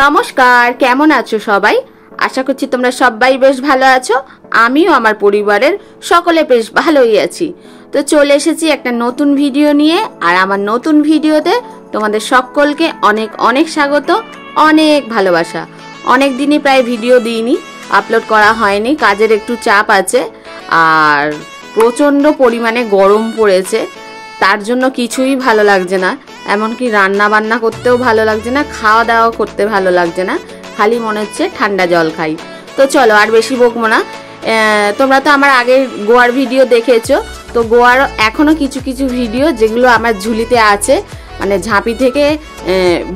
নমস্কার, কেমন আছো সবাই? আশা করছি তোমরা সবাই বেশ ভালো আছো। আমিও আমার পরিবারের সকলে বেশ ভালোই আছি। তো চলে এসেছি একটা নতুন ভিডিও নিয়ে, আর আমার নতুন ভিডিওতে তোমাদের সকলকে অনেক অনেক স্বাগত, অনেক ভালোবাসা। অনেক দিনই প্রায় ভিডিও দিইনি, আপলোড করা হয়নি, কাজের একটু চাপ আছে, আর প্রচণ্ড পরিমাণে গরম পড়েছে, তার জন্য কিছুই ভালো লাগছে না। এমনকি রান্না বান্না করতেও ভালো লাগছে না, খাওয়া দাওয়া করতে ভালো লাগছে না, খালি মনে হচ্ছে ঠান্ডা জল খাই। তো চলো আর বেশি বকবো না। তোমরা তো আমার আগের গোয়ার ভিডিও দেখেছো, তো গোয়ার এখনও কিছু কিছু ভিডিও যেগুলো আমার ঝুলিতে আছে, মানে ঝাঁপি থেকে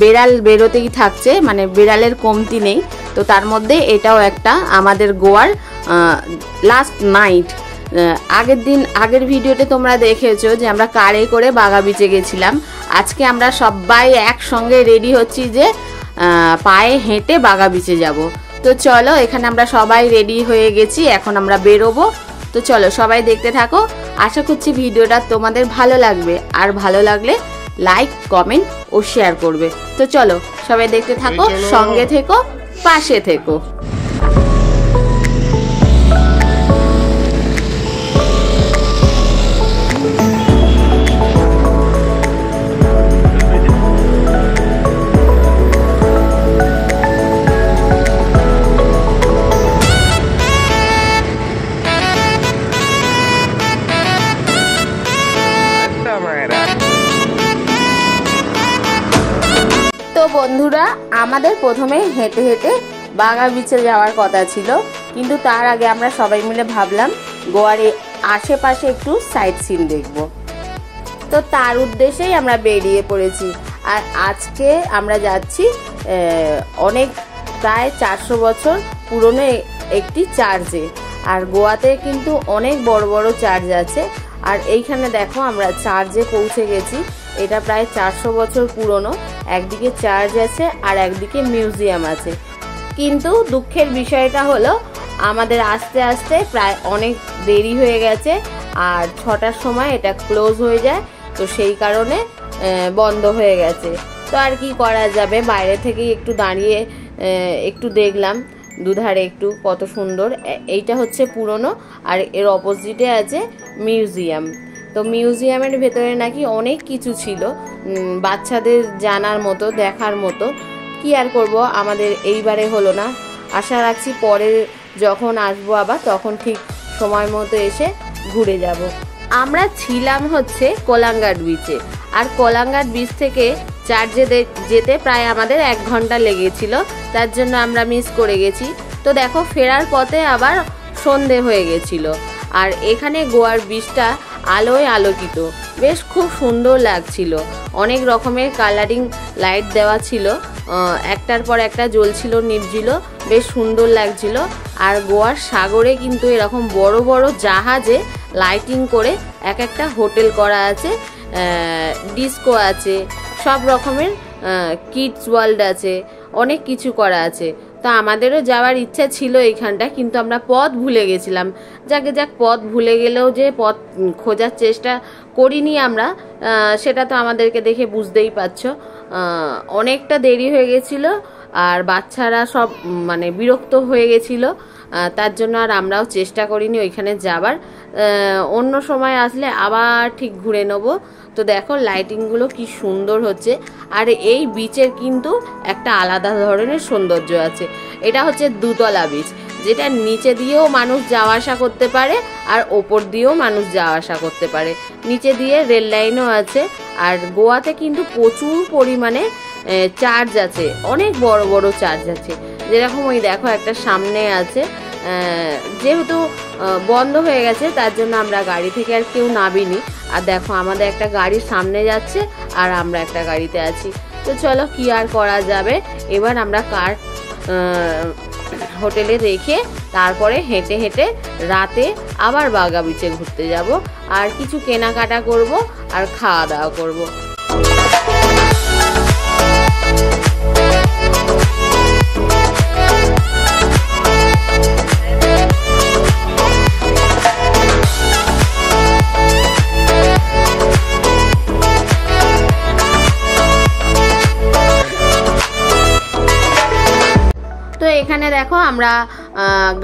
বেড়াল বেরোতেই থাকছে, মানে বেড়ালের কমতি নেই। তো তার মধ্যে এটাও একটা আমাদের গোয়ার লাস্ট নাইট। আগের ভিডিওতে তোমরা দেখেছো যে আমরা কারে করে বাগা বিচে গেছিলাম। আজকে আমরা সবাই একসঙ্গে রেডি হচ্ছি যে পায়ে হেঁটে বাগা বিচে যাব। তো চলো, এখানে আমরা সবাই রেডি হয়ে গেছি, এখন আমরা বেরোবো। তো চলো সবাই দেখতে থাকো, আশা করছি ভিডিওটা তোমাদের ভালো লাগবে, আর ভালো লাগলে লাইক, কমেন্ট ও শেয়ার করবে। তো চলো সবাই দেখতে থাকো, সঙ্গে থেকো, পাশে থেকো। বন্ধুরা, আমাদের প্রথমে হেঁটে হেঁটে বাগা বিচে যাওয়ার কথা ছিল, কিন্তু তার আগে আমরা সবাই মিলে ভাবলাম গোয়ার আশেপাশে একটু সাইট সিন দেখব। তো তার উদ্দেশ্যেই আমরা বেরিয়ে পড়েছি। আর আজকে আমরা যাচ্ছি অনেক প্রায় 400 বছর পুরনো একটি চার্চে। আর গোয়াতে কিন্তু অনেক বড় বড় চার্চ আছে। আর এইখানে দেখো আমরা চার্চে পৌঁছে গেছি। এটা প্রায় 400 বছর পুরনো। একদিকে চার্চ আছে আর একদিকে মিউজিয়াম আছে। কিন্তু দুঃখের বিষয়টা হলো আমাদের আস্তে আস্তে প্রায় অনেক দেরি হয়ে গেছে, আর 6টার সময় এটা ক্লোজ হয়ে যায়। তো সেই কারণে বন্ধ হয়ে গেছে। তো আর কি করা যাবে, বাইরে থেকেই একটু দাঁড়িয়ে একটু দেখলাম দুধারে একটু কত সুন্দর। এইটা হচ্ছে পুরনো, আর এর অপোজিটে আছে মিউজিয়াম। তো মিউজিয়ামের ভেতরে নাকি অনেক কিছু ছিল বাচ্চাদের জানার মতো, দেখার মতো। কি আর করব, আমাদের এইবারে হলো না। আশা রাখছি পরে যখন আসবো আবার তখন ঠিক সময় মতো এসে ঘুরে যাব। আমরা ছিলাম হচ্ছে কোলাঙ্গাট বিচে, আর কোলাঙ্গাট বিচ থেকে চার্চে যেতে প্রায় আমাদের 1 ঘন্টা লেগেছিল। তার জন্য আমরা মিস করে গেছি। তো দেখো ফেরার পথে আবার সন্ধে হয়ে গেছিল। আর এখানে গোয়ার বিচটা আলোয় আলোকিত, বেশ খুব সুন্দর লাগছিল। অনেক রকমের কালারিং লাইট দেওয়া ছিল, একটার পর একটা জ্বলছিল, নিভছিল, বেশ সুন্দর লাগছিল। আর গোয়ার সাগরে কিন্তু এরকম বড় বড় জাহাজে লাইটিং করে এক একটা হোটেল করা আছে, ডিস্কো আছে, সব রকমের কিডস ওয়ার্ল্ড আছে, অনেক কিছু করা আছে। তো আমাদেরও যাওয়ার ইচ্ছা ছিল এইখানটা, কিন্তু আমরা পথ ভুলে গেছিলাম। যাকে যাক, পথ ভুলে গেলেও যে পথ খোঁজার চেষ্টা করিনি আমরা, সেটা তো আমাদেরকে দেখে বুঝতেই পারছো। অনেকটা দেরি হয়ে গেছিলো, আর বাচ্চারা সব মানে বিরক্ত হয়ে গেছিলো। তার জন্য আর আমরাও চেষ্টা করিনি ওইখানে যাবার। অন্য সময় আসলে আবার ঠিক ঘুরে নেবো। তো দেখো লাইটিংগুলো কি সুন্দর হচ্ছে। আর এই বিচের কিন্তু একটা আলাদা ধরনের সৌন্দর্য আছে। এটা হচ্ছে 2তলা বিচ, যেটা নিচে দিয়েও মানুষ যাওয়া আসা করতে পারে, আর ওপর দিয়েও মানুষ যাওয়া আসা করতে পারে। নিচে দিয়ে রেল লাইনও আছে। আর গোয়াতে কিন্তু প্রচুর পরিমাণে চার্চ আছে, অনেক বড় বড় চার্চ আছে। যেরকম ওই দেখো একটা সামনে আছে। যেহেতু বন্ধ হয়ে গেছে তার জন্য আমরা গাড়ি থেকে আর কেউ নামিনি। আর দেখো আমাদের একটা গাড়ির সামনে যাচ্ছে, আর আমরা একটা গাড়িতে আছি। তো চলো কি আর করা যাবে, এবার আমরা কার হোটেলে রেখে তারপরে হেঁটে হেঁটে রাতে আবার বাগা বিচে ঘুরতে যাব, আর কিছু কেনাকাটা করব, আর খাওয়া দাওয়া করব। এখানে দেখো আমরা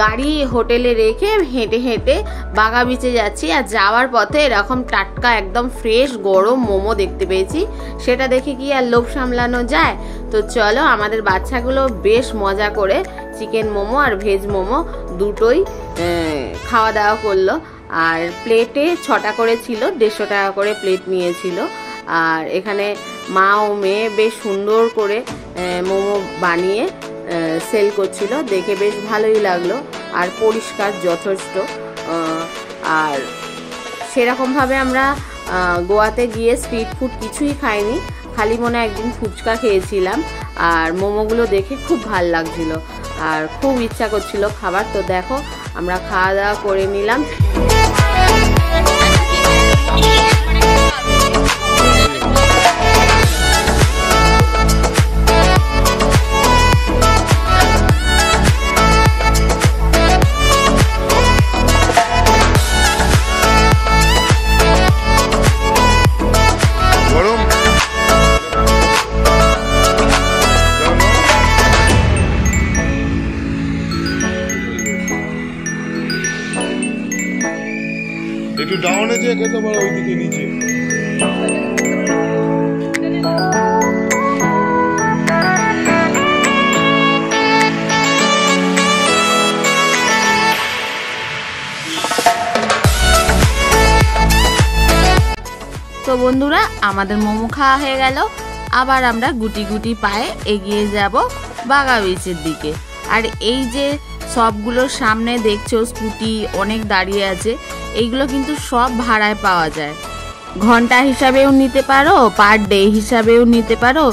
গাড়ি হোটেলে রেখে হেঁটে হেঁটে বাঘা বিচে যাচ্ছি। আর যাওয়ার পথে এরকম টাটকা একদম ফ্রেশ গরম মোমো দেখতে পেয়েছি, সেটা দেখে কি আর লোভ সামলানো যায়। তো চলো, আমাদের বাচ্চাগুলো বেশ মজা করে চিকেন মোমো আর ভেজ মোমো দুটোই খাওয়া দাওয়া করলো। আর প্লেটে 6টা করে ছিল, 150 টাকা করে প্লেট নিয়েছিল। আর এখানে মা ও মেয়ে বেশ সুন্দর করে মোমো বানিয়ে সেল করছিল, দেখে বেশ ভালোই লাগলো। আর পরিষ্কার যথেষ্ট। আর সেরকমভাবে আমরা গোয়াতে গিয়ে স্ট্রিট ফুড কিছুই খাইনি, খালি মনে একদিন ফুচকা খেয়েছিলাম। আর মোমোগুলো দেখে খুব ভাল লাগছিল আর খুব ইচ্ছা করছিল খাবার। তো দেখো, আমরা খাওয়া দাওয়া করে নিলাম। একটু ডাউনে যে খেতে পারো, ওইদিকে নিচে। তো বন্ধুরা, আমাদের মোমো খাওয়া হয়ে গেল। আবার আমরা গুটি গুটি পায়ে এগিয়ে যাব বাঘা বিচের দিকে। আর এই যে সবগুলোর সামনে দেখছো স্কুটি অনেক দাঁড়িয়ে আছে, এইগুলো কিন্তু সব ভাড়ায় পাওয়া যায়। ঘন্টা হিসাবেও নিতে পারো, পার ডে হিসাবেও নিতে পারো,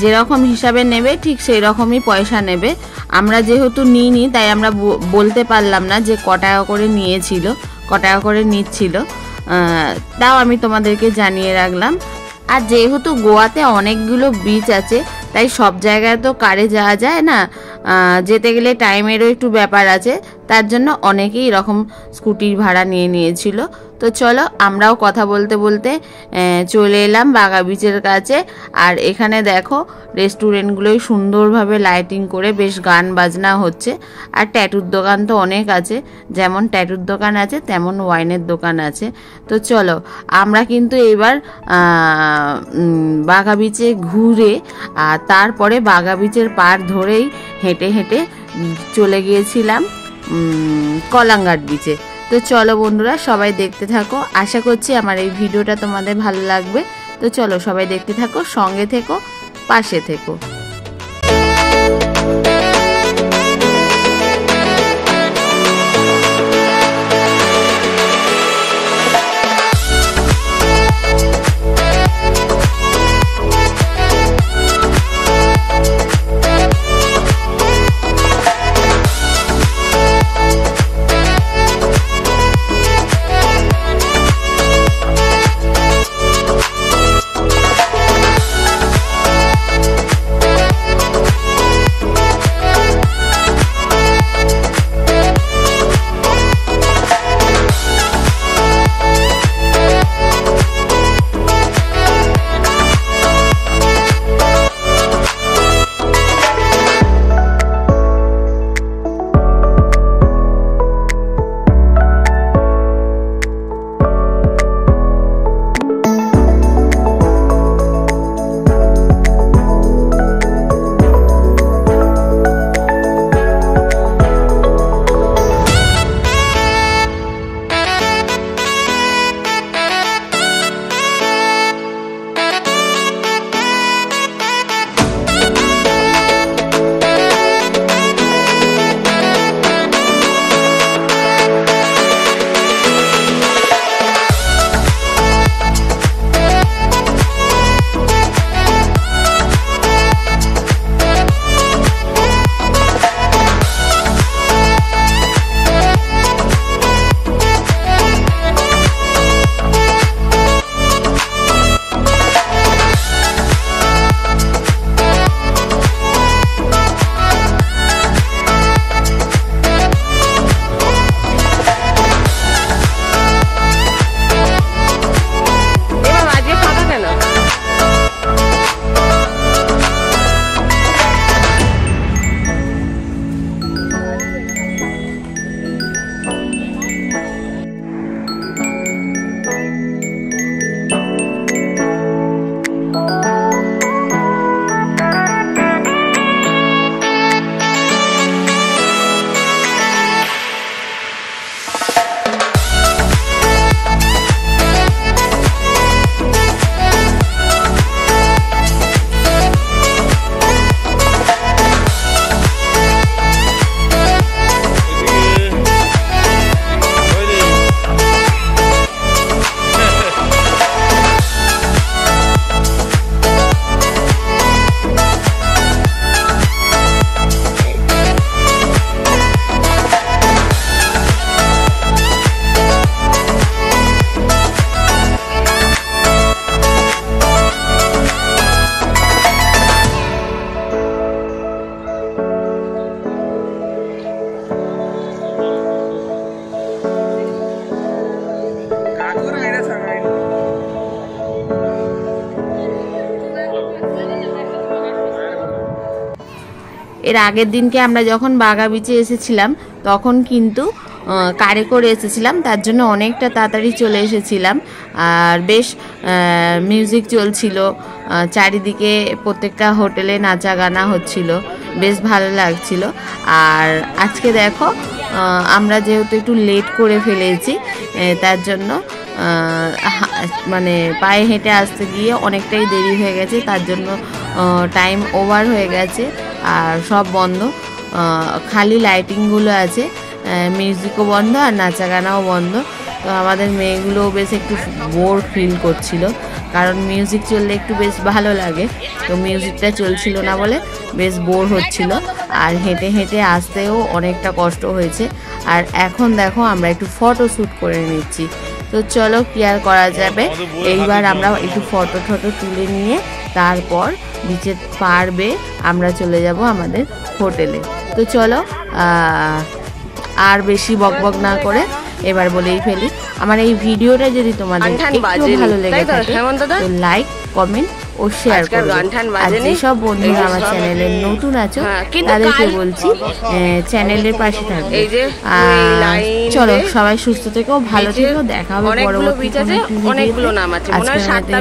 যেরকম হিসাবে নেবে ঠিক সেই রকমই পয়সা নেবে। আমরা যেহেতু নিইনি তাই আমরা বলতে পারলাম না যে ক টাকা করে নিয়েছিল, ক টাকা করে নিচ্ছিল, তাও আমি তোমাদেরকে জানিয়ে রাখলাম। আর যেহেতু গোয়াতে অনেকগুলো বিচ আছে তাই সব জায়গায় তো কারে যাওয়া যায় না, যেতে গেলে টাইমেরও একটু ব্যাপার আছে, তার জন্য অনেকেই এরকম স্কুটির ভাড়া নিয়ে নিয়েছিল। তো চলো, আমরাও কথা বলতে বলতে চলে এলাম বাঘা বিচের কাছে। আর এখানে দেখো রেস্টুরেন্টগুলোই সুন্দরভাবে লাইটিং করে বেশ গান বাজনা হচ্ছে। আর ট্যাটুর দোকান তো অনেক আছে, যেমন ট্যাটুর দোকান আছে তেমন ওয়াইনের দোকান আছে। তো চলো, আমরা কিন্তু এবার বাঘা বিচে ঘুরে আর তারপরে বাঘা বিচের পাড় ধরেই হেঁটে হেঁটে চলে গিয়েছিলাম কলাঙ্গাট বিচে। তো চলো বন্ধুরা, সবাই দেখতে থাকো। আশা করছি আমার এই ভিডিওটা তোমাদের ভালো লাগবে। তো চলো, সবাই দেখতে থাকো, সঙ্গে থেকো, পাশে থেকো। এর আগের দিনকে আমরা যখন বাগা বিচে এসেছিলাম তখন কিন্তু কারে করে এসেছিলাম, তার জন্য অনেকটা তাড়াতাড়ি চলে এসেছিলাম। আর বেশ মিউজিক চলছিল চারিদিকে, প্রত্যেকটা হোটেলে নাচা গানা হচ্ছিল, বেশ ভালো লাগছিল। আর আজকে দেখো আমরা যেহেতু একটু লেট করে ফেলেছি, তার জন্য মানে পায়ে হেঁটে আসতে গিয়ে অনেকটাই দেরি হয়ে গেছে, তার জন্য টাইম ওভার হয়ে গেছে। আর সব বন্ধ, খালি লাইটিংগুলো আছে, মিউজিকও বন্ধ আর নাচা গানাও বন্ধ। তো আমাদের মেয়েগুলোও বেশ একটু বোর ফিল করছিল, কারণ মিউজিক চললে একটু বেশ ভালো লাগে, তো মিউজিকটা চলছিল না বলে বেশ বোর হচ্ছিল। আর হেঁটে হেঁটে আসতেও অনেকটা কষ্ট হয়েছে। আর এখন দেখো আমরা একটু ফটো শ্যুট করে নিচ্ছি। তো চলো, কি আর করা যাবে, এইবার আমরা একটু ফটো টটো তুলে নিয়ে তারপর বিচের পার বেয়ে আমরা চলে যাব আমাদের হোটেলে। তো চলো আর বেশি বকবক না করে এবার বলেই ফেলি, আমার এই ভিডিওটা যদি তোমাদের একটু ভালো লেগে থাকে তো লাইক, কমেন্ট ও শেয়ার করো। আর যেসব বন্ধুরা আমার চ্যানেলে নতুন আছো তাদেরকে বলছি চ্যানেলের পাশে থাকবে। আর চলো, সবাই সুস্থ থেকো, ভালো থেকো, দেখা হবে পরবর্তী কোনো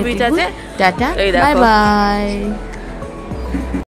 ভিডিওতে। Tata, bye bye.